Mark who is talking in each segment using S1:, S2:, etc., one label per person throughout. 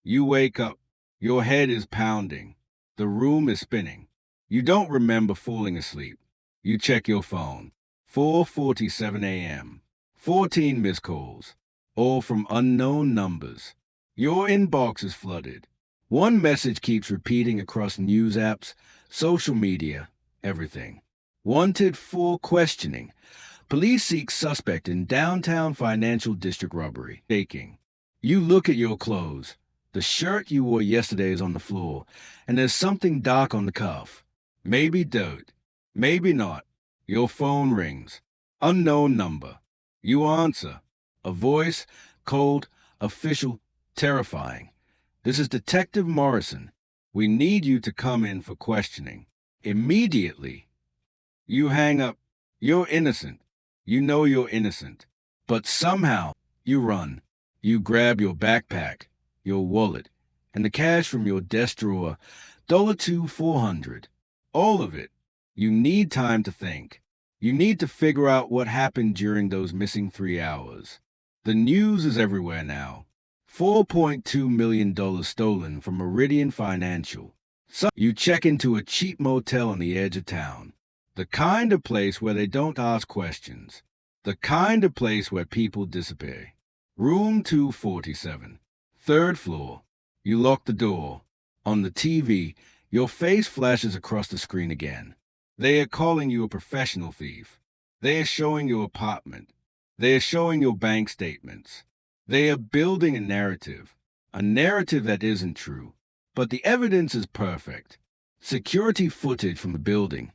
S1: You wake up. Your head is pounding. The room is spinning. You don't remember falling asleep. You check your phone. 4:47 a.m. 14 missed calls, all from unknown numbers. Your inbox is flooded. One message keeps repeating across news apps, social media, everything. Wanted for questioning. Police seek suspect in downtown financial district robbery. Shaking. You look at your clothes. The shirt you wore yesterday is on the floor, and there's something dark on the cuff. Maybe dirt. Maybe not. Your phone rings. Unknown number. You answer. A voice, cold, official, terrifying. This is Detective Morrison. We need you to come in for questioning. Immediately. You hang up. You're innocent. You know you're innocent. But somehow, you run. You grab your backpack, your wallet, and the cash from your desk drawer, $2 400. All of it. You need time to think. You need to figure out what happened during those missing 3 hours. The news is everywhere now. $4.2 million stolen from Meridian Financial. So you check into a cheap motel on the edge of town. The kind of place where they don't ask questions. The kind of place where people disappear. Room 247. Third floor. You lock the door. On the TV, your face flashes across the screen again. They are calling you a professional thief. They are showing your apartment. They are showing your bank statements. They are building a narrative that isn't true. But the evidence is perfect. Security footage from the building.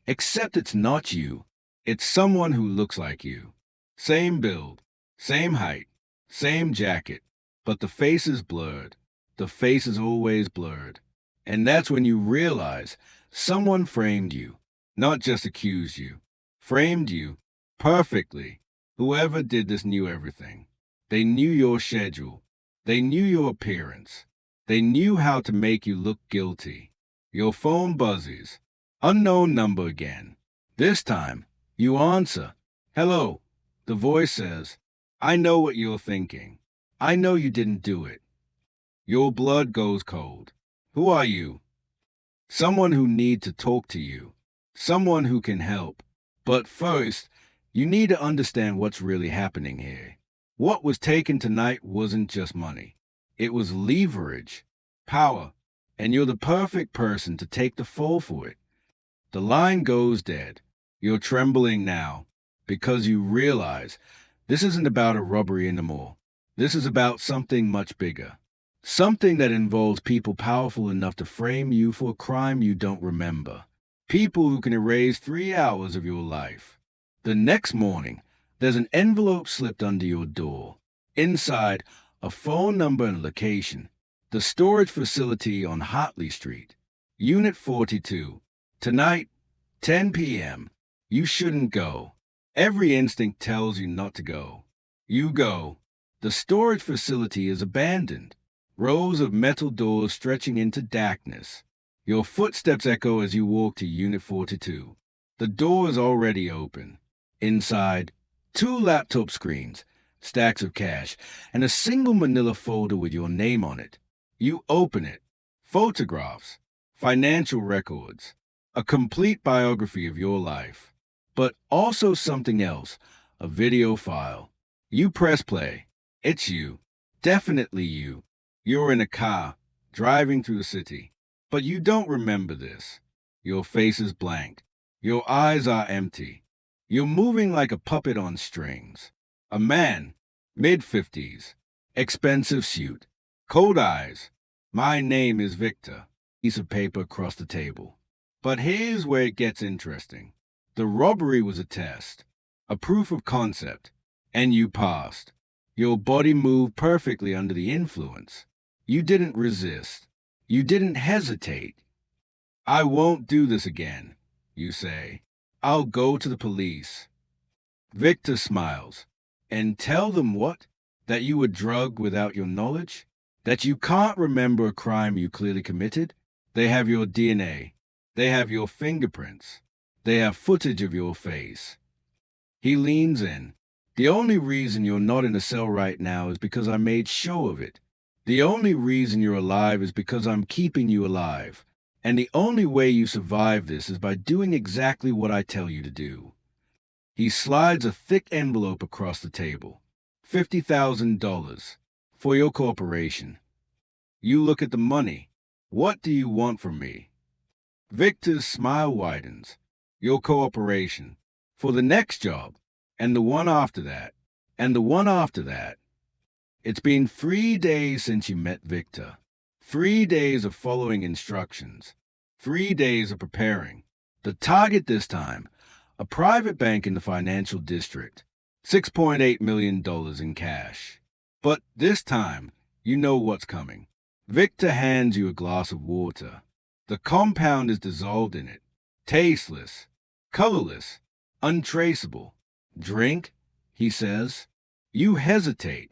S1: Except it's not you. It's someone who looks like you. Same build, same height, same jacket. But the face is blurred. The face is always blurred. And that's when you realize someone framed you. Not just accused you. Framed you. Perfectly. Whoever did this knew everything. They knew your schedule. They knew your appearance. They knew how to make you look guilty. Your phone buzzes. Unknown number again. This time, you answer. Hello. The voice says, I know what you're thinking. I know you didn't do it. Your blood goes cold. Who are you? Someone who needs to talk to you. Someone who can help. But first, you need to understand what's really happening here. What was taken tonight wasn't just money. It was leverage, power, and you're the perfect person to take the fall for it. The line goes dead. You're trembling now because you realize this isn't about a robbery anymore. This is about something much bigger. Something that involves people powerful enough to frame you for a crime you don't remember. People who can erase 3 hours of your life. The next morning, there's an envelope slipped under your door. Inside, a phone number and location. The storage facility on Hartley Street. Unit 42. Tonight, 10 p.m. You shouldn't go. Every instinct tells you not to go. You go. The storage facility is abandoned. Rows of metal doors stretching into darkness. Your footsteps echo as you walk to Unit 42. The door is already open. Inside, 2 laptop screens, stacks of cash, and a single manila folder with your name on it. You open it. Photographs, financial records, a complete biography of your life. But also something else, a video file. You press play. It's you. Definitely you. You're in a car, driving through the city. But you don't remember this. Your face is blank. Your eyes are empty. You're moving like a puppet on strings. A man, mid-50s, expensive suit, cold eyes. My name is Victor. Piece of paper across the table. But here's where it gets interesting. The robbery was a test, a proof of concept, and you passed. Your body moved perfectly under the influence. You didn't resist. You didn't hesitate. I won't do this again, you say. I'll go to the police. Victor smiles. And tell them what? That you were drugged without your knowledge? That you can't remember a crime you clearly committed? They have your DNA. They have your fingerprints. They have footage of your face. He leans in. The only reason you're not in a cell right now is because I made show of it. The only reason you're alive is because I'm keeping you alive. And the only way you survive this is by doing exactly what I tell you to do. He slides a thick envelope across the table. $50,000 for your corporation. You look at the money. What do you want from me? Victor's smile widens. Your cooperation. For the next job. And the one after that. And the one after that. It's been 3 days since you met Victor. 3 days of following instructions. 3 days of preparing. The target this time, a private bank in the financial district. $6.8 million in cash. But this time, you know what's coming. Victor hands you a glass of water. The compound is dissolved in it. Tasteless, colorless, untraceable. Drink, he says. You hesitate.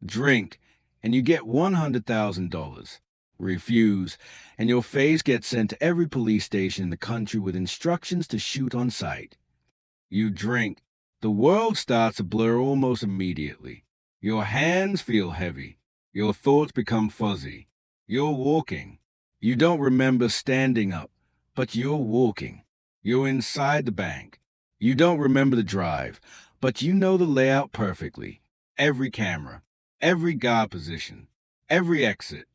S1: Drink, and you get $100,000. Refuse, and your face gets sent to every police station in the country with instructions to shoot on sight. You drink. The world starts to blur almost immediately. Your hands feel heavy. Your thoughts become fuzzy. You're walking. You don't remember standing up, but you're walking. You're inside the bank. You don't remember the drive, but you know the layout perfectly. Every camera, every guard position, every exit.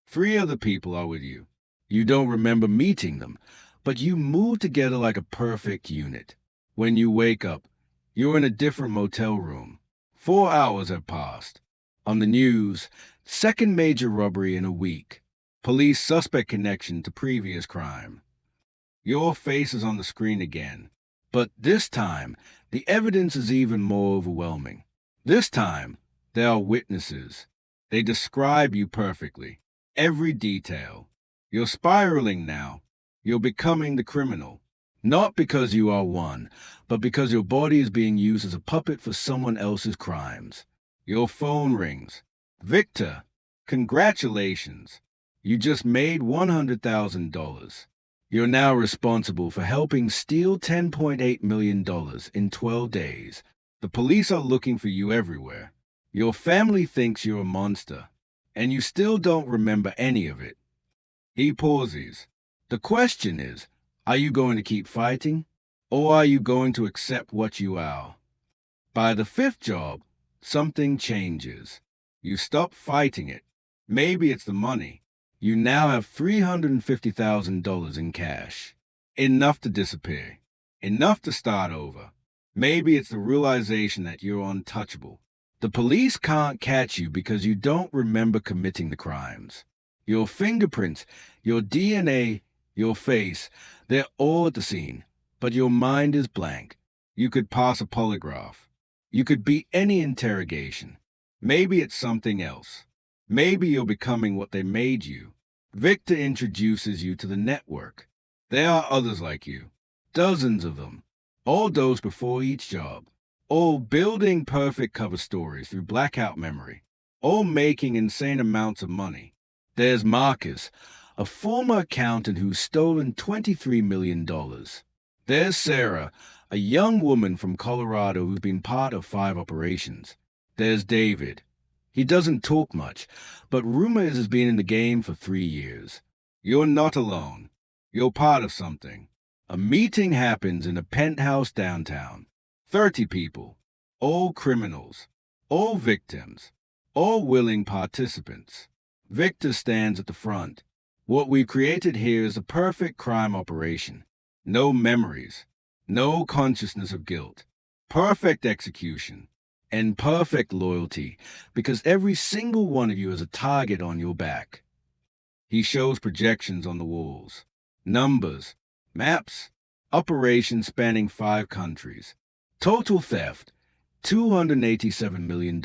S1: 3 other people are with you. You don't remember meeting them, but you move together like a perfect unit. When you wake up, you're in a different motel room. 4 hours have passed. On the news, second major robbery in a week. Police suspect connection to previous crime. Your face is on the screen again. But this time, the evidence is even more overwhelming. This time, there are witnesses. They describe you perfectly. Every detail. You're spiraling now. You're becoming the criminal. Not because you are one, but because your body is being used as a puppet for someone else's crimes. Your phone rings. Victor, congratulations. You just made $100,000. You're now responsible for helping steal $10.8 million in 12 days. The police are looking for you everywhere. Your family thinks you're a monster, and you still don't remember any of it. He pauses. The question is, are you going to keep fighting, or are you going to accept what you are? By the 5th job, something changes. You stop fighting it. Maybe it's the money. You now have $350,000 in cash. Enough to disappear. Enough to start over. Maybe it's the realization that you're untouchable. The police can't catch you because you don't remember committing the crimes. Your fingerprints, your DNA, your face, they're all at the scene. But your mind is blank. You could pass a polygraph. You could beat any interrogation. Maybe it's something else. Maybe you're becoming what they made you. Victor introduces you to the network. There are others like you. Dozens of them. All those before each job. All building perfect cover stories through blackout memory. All making insane amounts of money. There's Marcus, a former accountant who's stolen $23 million. There's Sarah, a young woman from Colorado who's been part of 5 operations. There's David. He doesn't talk much, but rumor is he's been in the game for 3 years. You're not alone. You're part of something. A meeting happens in a penthouse downtown. 30 people. All criminals. All victims. All willing participants. Victor stands at the front. What we've created here is a perfect crime operation. No memories. No consciousness of guilt. Perfect execution. And perfect loyalty, because every single one of you is a target on your back. He shows projections on the walls. Numbers. Maps. Operations spanning 5 countries. Total theft, $287 million.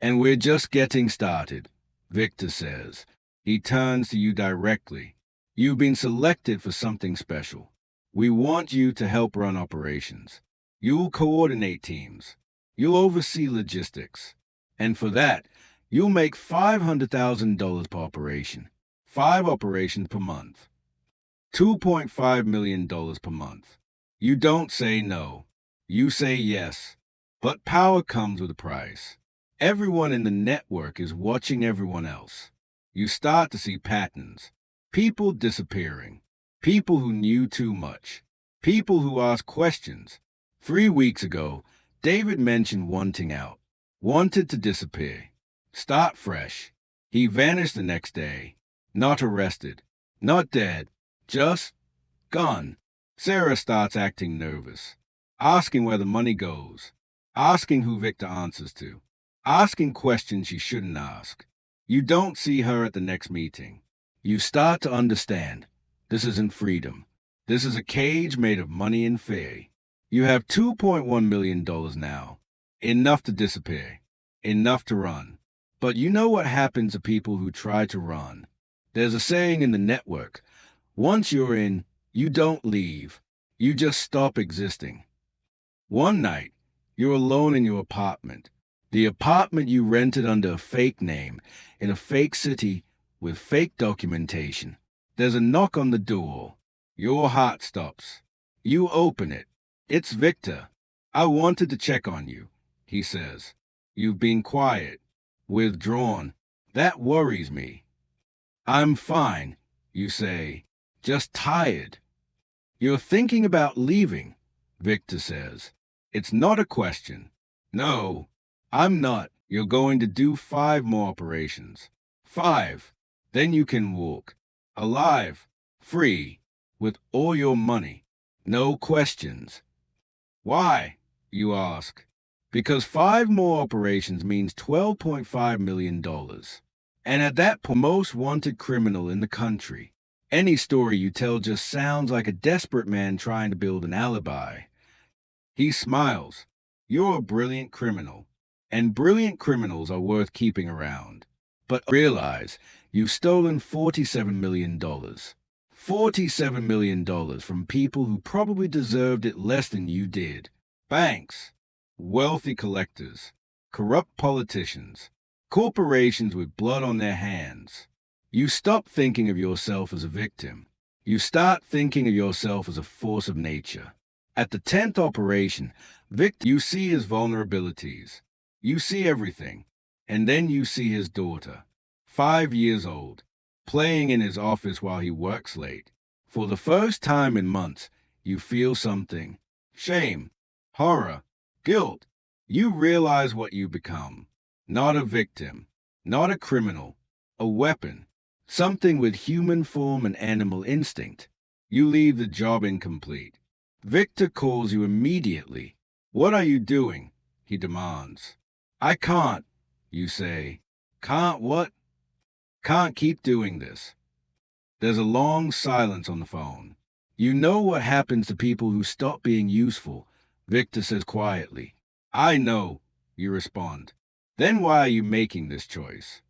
S1: And we're just getting started, Victor says. He turns to you directly. You've been selected for something special. We want you to help run operations. You'll coordinate teams. You'll oversee logistics. And for that, you'll make $500,000 per operation. 5 operations per month. $2.5 million per month. You don't say no. You say yes. But power comes with a price. Everyone in the network is watching everyone else. You start to see patterns. People disappearing. People who knew too much. People who ask questions. 3 weeks ago, David mentioned wanting out. Wanted to disappear. Start fresh. He vanished the next day. Not arrested. Not dead. Just gone. Sarah starts acting nervous. Asking where the money goes. Asking who Victor answers to. Asking questions she shouldn't ask. You don't see her at the next meeting. You start to understand. This isn't freedom. This is a cage made of money and fear. You have $2.1 million now. Enough to disappear. Enough to run. But you know what happens to people who try to run. There's a saying in the network. Once you're in, you don't leave. You just stop existing. One night, you're alone in your apartment. The apartment you rented under a fake name, in a fake city, with fake documentation. There's a knock on the door. Your heart stops. You open it. It's Victor. I wanted to check on you, he says. You've been quiet, withdrawn. That worries me. I'm fine, you say. Just tired. You're thinking about leaving, Victor says. It's not a question. No, I'm not. You're going to do 5 more operations. 5. Then you can walk. Alive. Free. With all your money. No questions. Why? You ask. Because 5 more operations means $12.5 million. And at that point, most wanted criminal in the country. Any story you tell just sounds like a desperate man trying to build an alibi. He smiles. You're a brilliant criminal. And brilliant criminals are worth keeping around. But realize you've stolen $47 million. $47 million from people who probably deserved it less than you did. Banks, wealthy collectors, corrupt politicians, corporations with blood on their hands. You stop thinking of yourself as a victim. You start thinking of yourself as a force of nature. At the 10th operation, Victor, you see his vulnerabilities. You see everything. And then you see his daughter, 5 years old, playing in his office while he works late. For the first time in months, you feel something. Shame, horror, guilt. You realize what you become. Not a victim, not a criminal, a weapon. Something with human form and animal instinct. You leave the job incomplete. Victor calls you immediately. What are you doing? He demands. I can't, you say. Can't what? Can't keep doing this. There's a long silence on the phone. You know what happens to people who stop being useful, Victor says quietly. I know, you respond. Then why are you making this choice?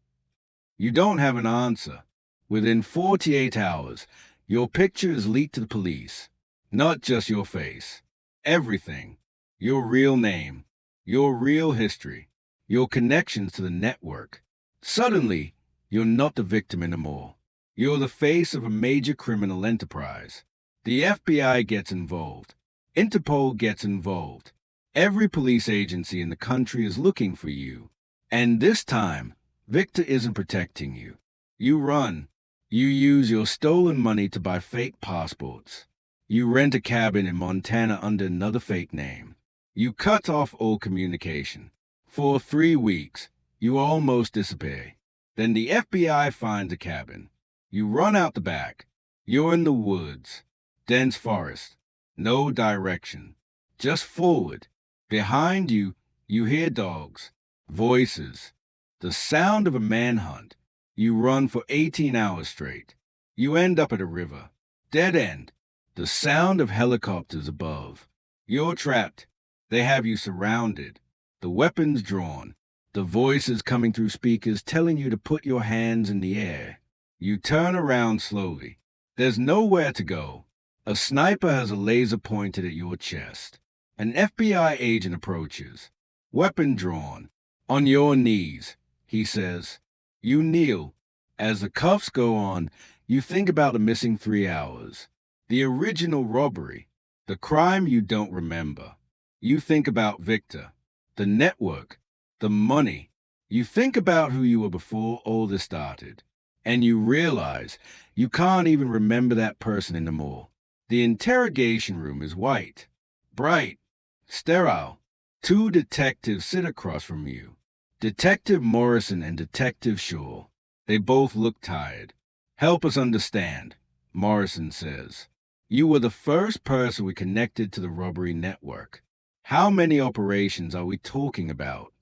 S1: You don't have an answer. Within 48 hours, your picture is leaked to the police. Not just your face. Everything. Your real name. Your real history. Your connections to the network. Suddenly, you're not the victim anymore. You're the face of a major criminal enterprise. The FBI gets involved. Interpol gets involved. Every police agency in the country is looking for you. And this time, Victor isn't protecting you. You run. You use your stolen money to buy fake passports. You rent a cabin in Montana under another fake name. You cut off all communication. For 3 weeks, you almost disappear. Then the FBI finds a cabin. You run out the back. You're in the woods. Dense forest. No direction. Just forward. Behind you, you hear dogs. Voices. The sound of a manhunt. You run for 18 hours straight. You end up at a river. Dead end. The sound of helicopters above. You're trapped. They have you surrounded. The weapons drawn. The voices coming through speakers telling you to put your hands in the air. You turn around slowly. There's nowhere to go. A sniper has a laser pointed at your chest. An FBI agent approaches. Weapon drawn. On your knees, he says. You kneel. As the cuffs go on, you think about the missing 3 hours. The original robbery. The crime you don't remember. You think about Victor. The network. The money. You think about who you were before all this started, and you realize you can't even remember that person anymore. The interrogation room is white, bright, sterile. Two detectives sit across from you. Detective Morrison and Detective Shaw. They both look tired. Help us understand, Morrison says. You were the first person we connected to the robbery network. How many operations are we talking about?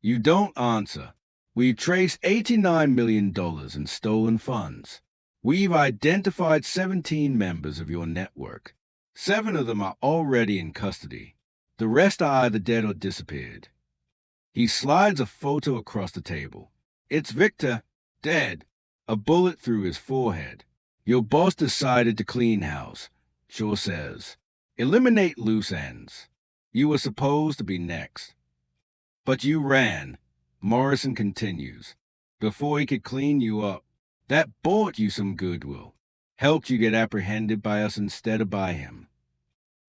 S1: You don't answer. We've traced $89 million in stolen funds. We've identified 17 members of your network. 7 of them are already in custody. The rest are either dead or disappeared. He slides a photo across the table. It's Victor, dead. A bullet through his forehead. Your boss decided to clean house, Shaw says. Eliminate loose ends. You were supposed to be next. But you ran, Morrison continues, before he could clean you up. That bought you some goodwill, helped you get apprehended by us instead of by him.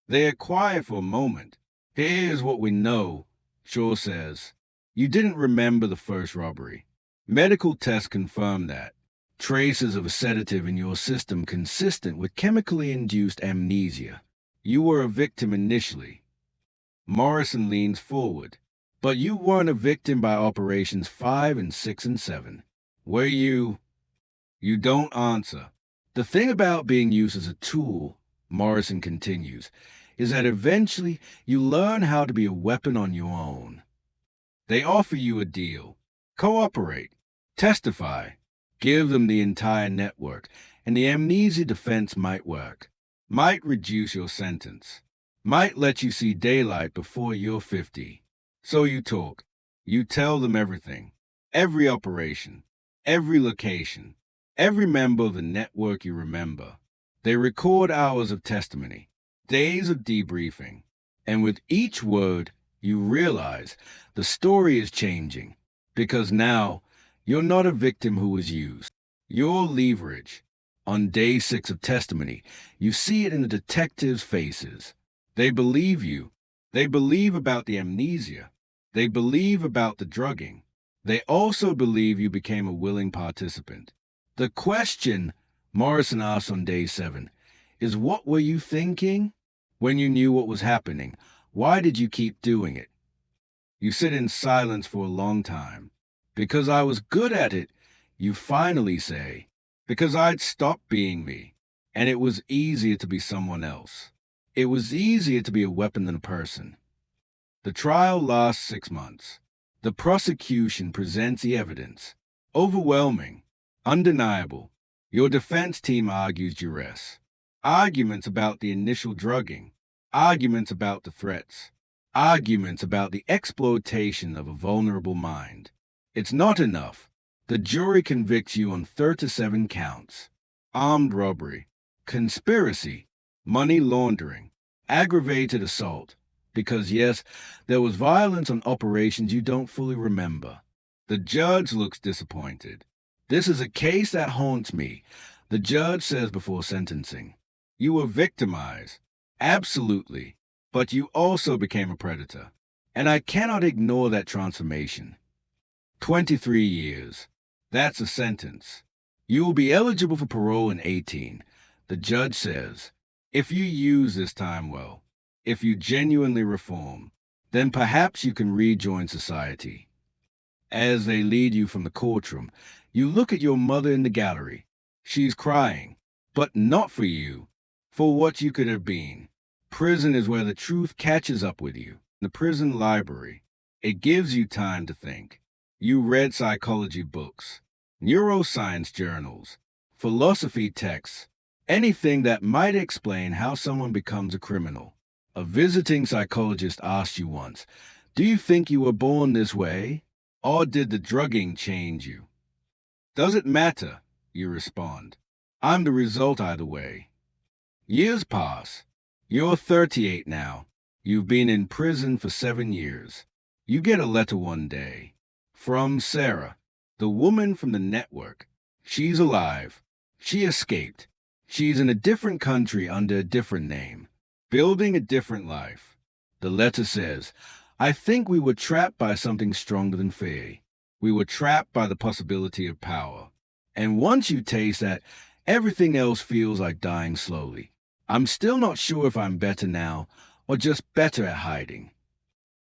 S1: They are quiet for a moment. Here's what we know, Shaw says. You didn't remember the first robbery. Medical tests confirm that. Traces of a sedative in your system consistent with chemically induced amnesia. You were a victim initially. Morrison leans forward. But you weren't a victim by operations 5 and 6 and 7. Were you? You don't answer. The thing about being used as a tool, Morrison continues, is that eventually you learn how to be a weapon on your own. They offer you a deal. Cooperate. Testify. Give them the entire network, and the amnesia defense might work. Might reduce your sentence. Might let you see daylight before you're 50. So you talk. You tell them everything. Every operation. Every location. Every member of the network you remember. They record hours of testimony. Days of debriefing. And with each word, you realize the story is changing. Because now, you're not a victim who was used. You're leverage. On day 6 of testimony, you see it in the detectives' faces. They believe you. They believe about the amnesia. They believe about the drugging. They also believe you became a willing participant. The question, Morrison asks on day 7, is what were you thinking? When you knew what was happening, why did you keep doing it? You sit in silence for a long time. Because I was good at it, you finally say. Because I'd stopped being me, and it was easier to be someone else. It was easier to be a weapon than a person. The trial lasts 6 months. The prosecution presents the evidence. Overwhelming. Undeniable. Your defense team argues duress. Arguments about the initial drugging. Arguments about the threats. Arguments about the exploitation of a vulnerable mind. It's not enough. The jury convicts you on 37 counts. Armed robbery. Conspiracy. Money laundering. Aggravated assault. Because yes, there was violence on operations you don't fully remember. The judge looks disappointed. This is a case that haunts me, the judge says before sentencing. You were victimized. Absolutely. But you also became a predator. And I cannot ignore that transformation. 23 years. That's a sentence. You will be eligible for parole in 18, the judge says. If you use this time well. If you genuinely reform, then perhaps you can rejoin society. As they lead you from the courtroom, you look at your mother in the gallery. She's crying, but not for you, for what you could have been. Prison is where the truth catches up with you. The prison library. It gives you time to think. You read psychology books, neuroscience journals, philosophy texts, anything that might explain how someone becomes a criminal. A visiting psychologist asked you once, do you think you were born this way? Or did the drugging change you? Does it matter? You respond. I'm the result either way. Years pass. You're 38 now. You've been in prison for 7 years. You get a letter one day. From Sarah, the woman from the network. She's alive. She escaped. She's in a different country under a different name. Building a different life. The letter says, I think we were trapped by something stronger than fear. We were trapped by the possibility of power. And once you taste that, everything else feels like dying slowly. I'm still not sure if I'm better now or just better at hiding.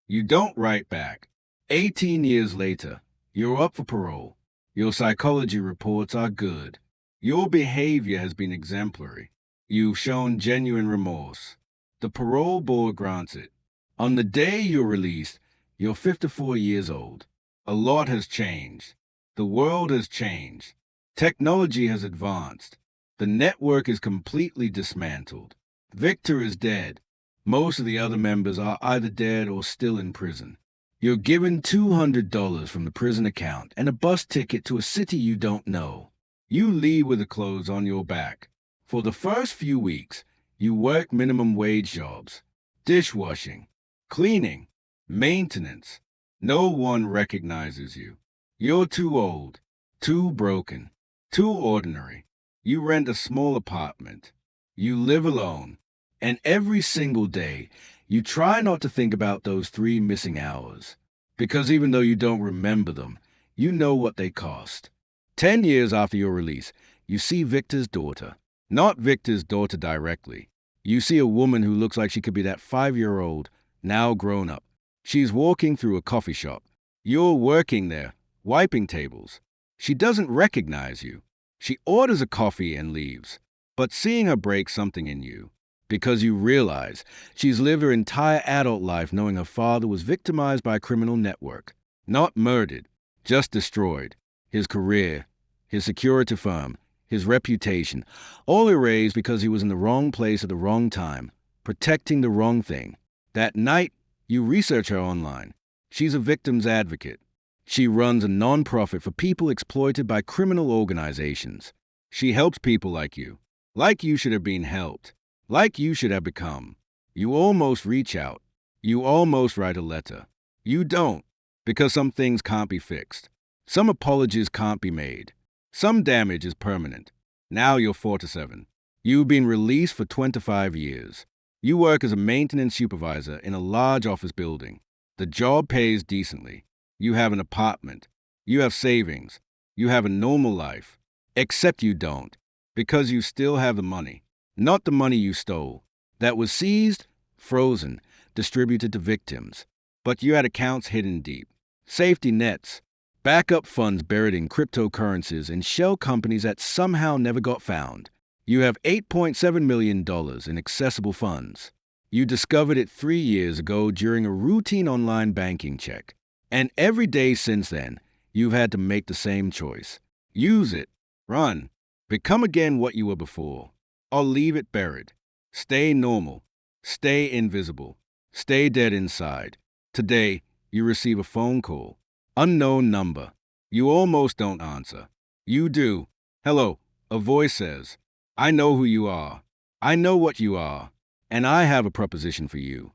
S1: You don't write back. 18 years later, you're up for parole. Your psychology reports are good. Your behavior has been exemplary. You've shown genuine remorse. The parole board grants it. On the day you're released, you're 54 years old. A lot has changed. The world has changed. Technology has advanced. The network is completely dismantled. Victor is dead. Most of the other members are either dead or still in prison. You're given $200 from the prison account and a bus ticket to a city you don't know. You leave with the clothes on your back. For the first few weeks, you work minimum wage jobs, dishwashing, cleaning, maintenance. No one recognizes you. You're too old, too broken, too ordinary. You rent a small apartment. You live alone. And every single day, you try not to think about those 3 missing hours. Because even though you don't remember them, you know what they cost. 10 years after your release, you see Victor's daughter. Not Victor's daughter directly. You see a woman who looks like she could be that 5-year-old, now grown up. She's walking through a coffee shop. You're working there, wiping tables. She doesn't recognize you. She orders a coffee and leaves. But seeing her breaks something in you. Because you realize she's lived her entire adult life knowing her father was victimized by a criminal network. Not murdered, just destroyed. His career, his security firm, his reputation, all erased because he was in the wrong place at the wrong time, protecting the wrong thing. That night, you research her online. She's a victim's advocate. She runs a nonprofit for people exploited by criminal organizations. She helps people like you should have been helped. Like you should have become. You almost reach out. You almost write a letter. You don't, because some things can't be fixed. Some apologies can't be made. Some damage is permanent. Now you're 47. You've been released for 25 years. You work as a maintenance supervisor in a large office building. The job pays decently. You have an apartment. You have savings. You have a normal life. Except you don't, because you still have the money. Not the money you stole. That was seized, frozen, distributed to victims. But you had accounts hidden deep. Safety nets. Backup funds buried in cryptocurrencies and shell companies that somehow never got found. You have $8.7 million in accessible funds. You discovered it 3 years ago during a routine online banking check. And every day since then, you've had to make the same choice. Use it. Run. Become again what you were before. Or leave it buried. Stay normal. Stay invisible. Stay dead inside. Today, you receive a phone call. Unknown number. You almost don't answer. You do. Hello, a voice says. I know who you are. I know what you are. And I have a proposition for you.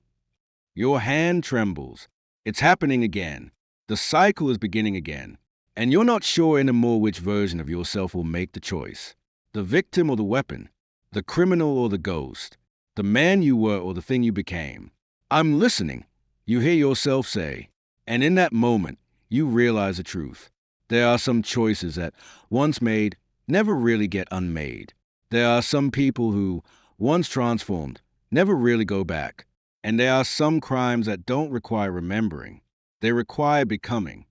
S1: Your hand trembles. It's happening again. The cycle is beginning again. And you're not sure anymore which version of yourself will make the choice. The victim or the weapon. The criminal or the ghost, the man you were or the thing you became. I'm listening, you hear yourself say. And in that moment, you realize the truth. There are some choices that, once made, never really get unmade. There are some people who, once transformed, never really go back. And there are some crimes that don't require remembering. They require becoming.